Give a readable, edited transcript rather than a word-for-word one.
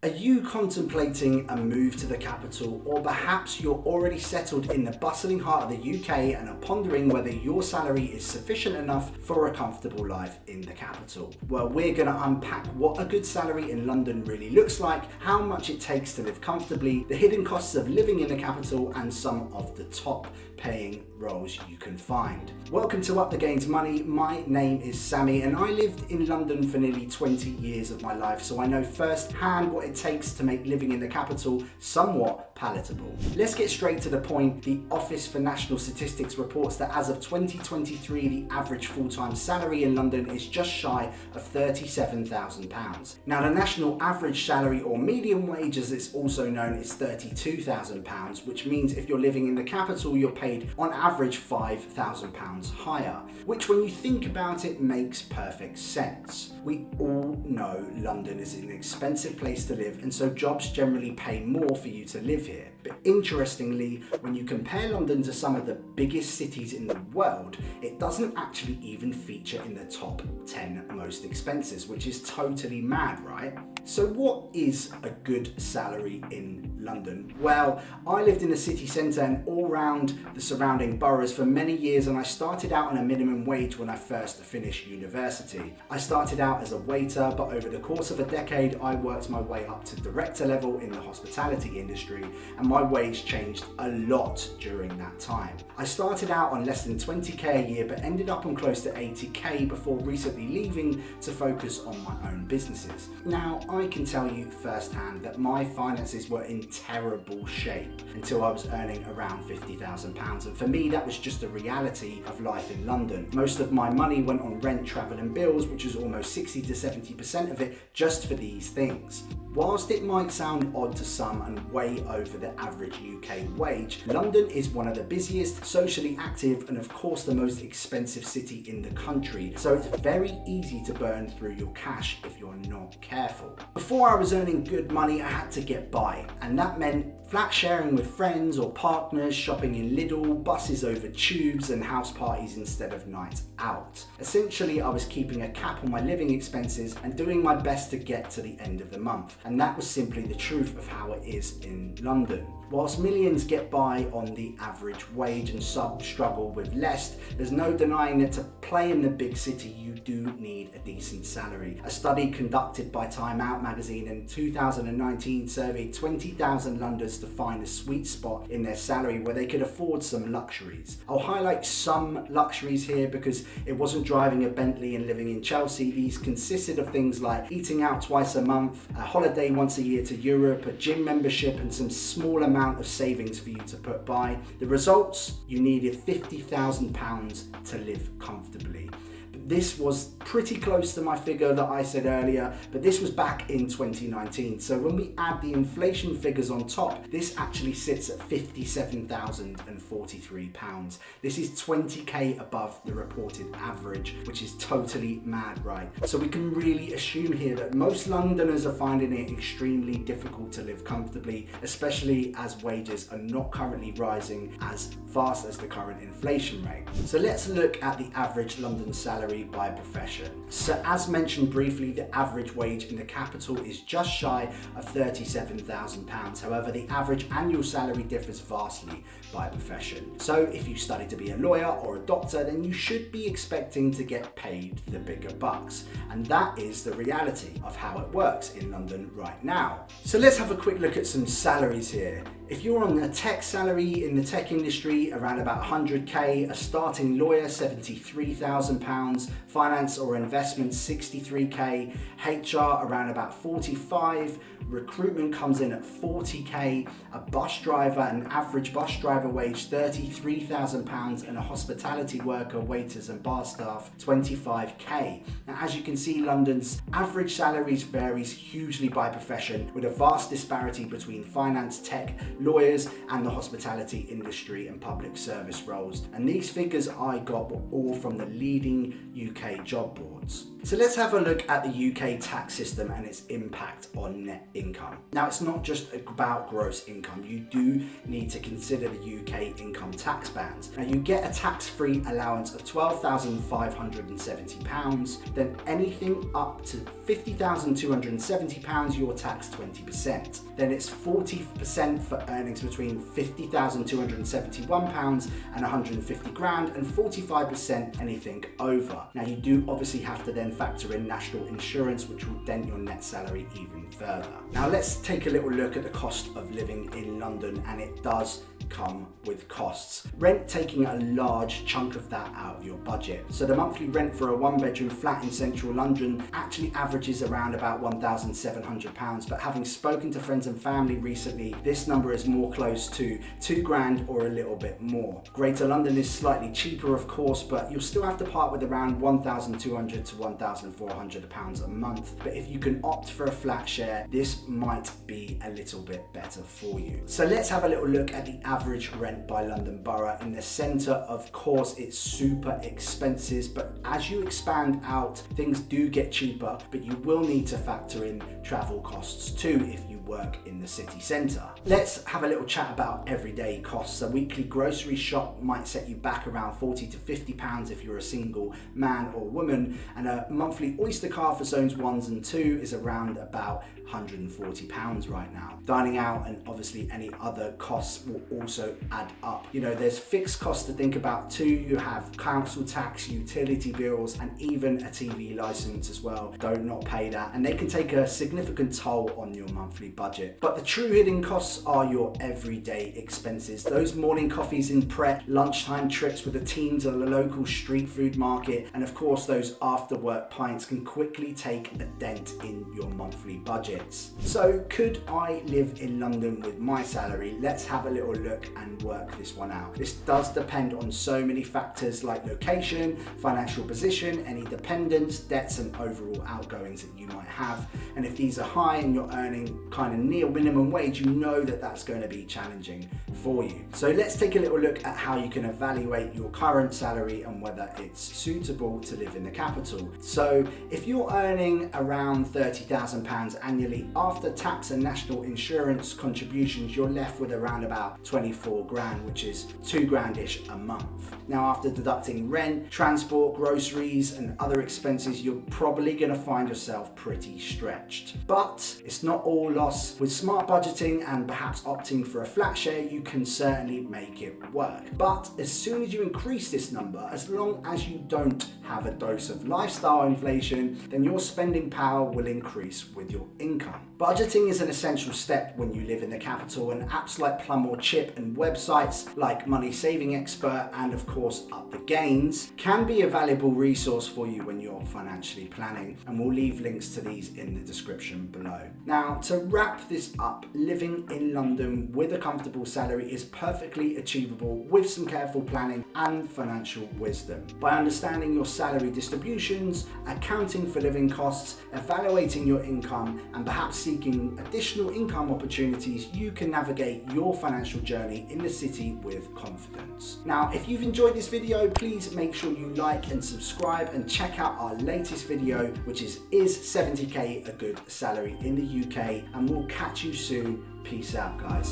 Are you contemplating a move to the capital, or perhaps you're already settled in the bustling heart of the UK and are pondering whether your salary is sufficient enough for a comfortable life in the capital? Well, we're going to unpack what a good salary in London really looks like, how much it takes to live comfortably, the hidden costs of living in the capital, and some of the top paying roles you can find. Welcome to Up the Gains Money. My name is Sammie and I lived in London for nearly 20 years of my life, so I know firsthand what it takes to make living in the capital somewhat palatable. Let's get straight to the point. The Office for National Statistics reports that as of 2023, the average full-time salary in London is just shy of £37,000. Now, the national average salary, or median wage as it's also known, is £32,000, which means if you're living in the capital, you're paid on average £5,000 higher, which when you think about it makes perfect sense. We all know London is an expensive place to live, and so jobs generally pay more for you to live here. But interestingly, when you compare London to some of the biggest cities in the world, it doesn't actually even feature in the top 10 most expenses, which is totally mad, right? So what is a good salary in London? Well, I lived in the city centre and all around the surrounding boroughs for many years, and I started out on a minimum wage when I first finished university. I started out as a waiter, but over the course of a decade, I worked my way up to director level in the hospitality industry, and my wage changed a lot during that time. I started out on less than 20k a year, but ended up on close to 80k before recently leaving to focus on my own businesses. Now, I can tell you firsthand that my finances were in terrible shape until I was earning around £50,000, and for me that was just the reality of life in London. Most of my money went on rent, travel and bills, which was almost 60 to 70% of it just for these things. Whilst it might sound odd to some and way over the average UK wage, London is one of the busiest, socially active and of course the most expensive city in the country, so it's very easy to burn through your cash if you're not careful. Before I was earning good money, I had to get by, and that meant flat sharing with friends or partners, shopping in Lidl, buses over tubes and house parties instead of nights out. Essentially, I was keeping a cap on my living expenses and doing my best to get to the end of the month, and that was simply the truth of how it is in London. Whilst millions get by on the average wage and some struggle with less, there's no denying that to play in the big city you do need a decent salary. A study conducted by Time Out magazine in 2019 surveyed 20,000 Londoners to find a sweet spot in their salary where they could afford some luxuries. I'll highlight some luxuries here because it wasn't driving a Bentley and living in Chelsea. These consisted of things like eating out twice a month, a holiday once a year to Europe, a gym membership and some small amount of savings for you to put by. The results? You needed £50,000 to live comfortably. This was pretty close to my figure that I said earlier, but this was back in 2019. So when we add the inflation figures on top, this actually sits at £57,043. This is 20k above the reported average, which is totally mad, right? So we can really assume here that most Londoners are finding it extremely difficult to live comfortably, especially as wages are not currently rising as fast as the current inflation rate. So let's look at the average London salary by profession. So as mentioned briefly, the average wage in the capital is just shy of £37,000. However, the average annual salary differs vastly by profession. So if you study to be a lawyer or a doctor, then you should be expecting to get paid the bigger bucks. And that is the reality of how it works in London right now. So let's have a quick look at some salaries here. If you're on a tech salary in the tech industry, around about 100k, a starting lawyer, £73,000, finance or investment, 63k, HR around about 45, recruitment comes in at 40k, a bus driver, an average bus driver wage, £33,000, and a hospitality worker, waiters and bar staff, 25k. Now, as you can see, London's average salaries varies hugely by profession, with a vast disparity between finance, tech, lawyers, and the hospitality industry and public service roles. And these figures I got were all from the leading UK job boards. So let's have a look at the UK tax system and its impact on net income. Now, it's not just about gross income. You do need to consider the UK income tax bands. Now, you get a tax-free allowance of £12,570. Then anything up to £50,270, you're taxed 20%. Then it's 40% for earnings between £50,271 and 150 grand, and 45% anything over. Now, you do obviously have to then factor in national insurance, which will dent your net salary even further. Now, let's take a little look at the cost of living in London, and it does come with costs. Rent taking a large chunk of that out of your budget. So the monthly rent for a one-bedroom flat in central London actually averages around about £1,700, but having spoken to friends and family recently, this number is more close to £2,000 or a little bit more. Greater London is slightly cheaper, of course, but you'll still have to part with around £1,200 to £1,400 a month. But if you can opt for a flat share, this might be a little bit better for you. So let's have a little look at the average rent by London Borough. In the centre, of course, it's super expensive, but as you expand out, things do get cheaper, but you will need to factor in travel costs too if you work in the city centre. Let's have a little chat about everyday costs. A weekly grocery shop might set you back around £40 to £50 if you're a single man or woman, and a monthly Oyster card for zones 1 and 2 is around about £140 right now. Dining out and obviously any other costs will also add up. You know, there's fixed costs to think about too. You have council tax, utility bills, and even a TV license as well. Don't not pay that, and they can take a significant toll on your monthly budget. But the true hidden costs are your everyday expenses. Those morning coffees in prep, lunchtime trips with the team to the local street food market, and of course those after work pints can quickly take a dent in your monthly budget. So could I live in London with my salary? Let's have a little look and work this one out. This does depend on so many factors like location, financial position, any dependents, debts, and overall outgoings that you might have. And if these are high and you're earning kind of near minimum wage, you know that that's going to be challenging for you. So let's take a little look at how you can evaluate your current salary and whether it's suitable to live in the capital. So if you're earning around £30,000 annually, after tax and national insurance contributions, you're left with around about 24 grand, which is £2,000-ish a month. Now, after deducting rent, transport, groceries, and other expenses, you're probably going to find yourself pretty stretched. But it's not all loss. With smart budgeting and perhaps opting for a flat share, you can certainly make it work. But as soon as you increase this number, as long as you don't have a dose of lifestyle inflation, then your spending power will increase with your income. Budgeting is an essential step when you live in the capital, and apps like Plum or Chip and websites like Money Saving Expert and of course Up the Gains can be a valuable resource for you when you're financially planning, and we'll leave links to these in the description below. Now, to wrap this up, living in London with a comfortable salary is perfectly achievable with some careful planning and financial wisdom. By understanding your salary distributions, accounting for living costs, evaluating your income, and perhaps seeking additional income opportunities, you can navigate your financial journey in the city with confidence. Now, if you've enjoyed this video, please make sure you like and subscribe, and check out our latest video, which is 70k a good salary in the UK? And we'll catch you soon. Peace out, guys.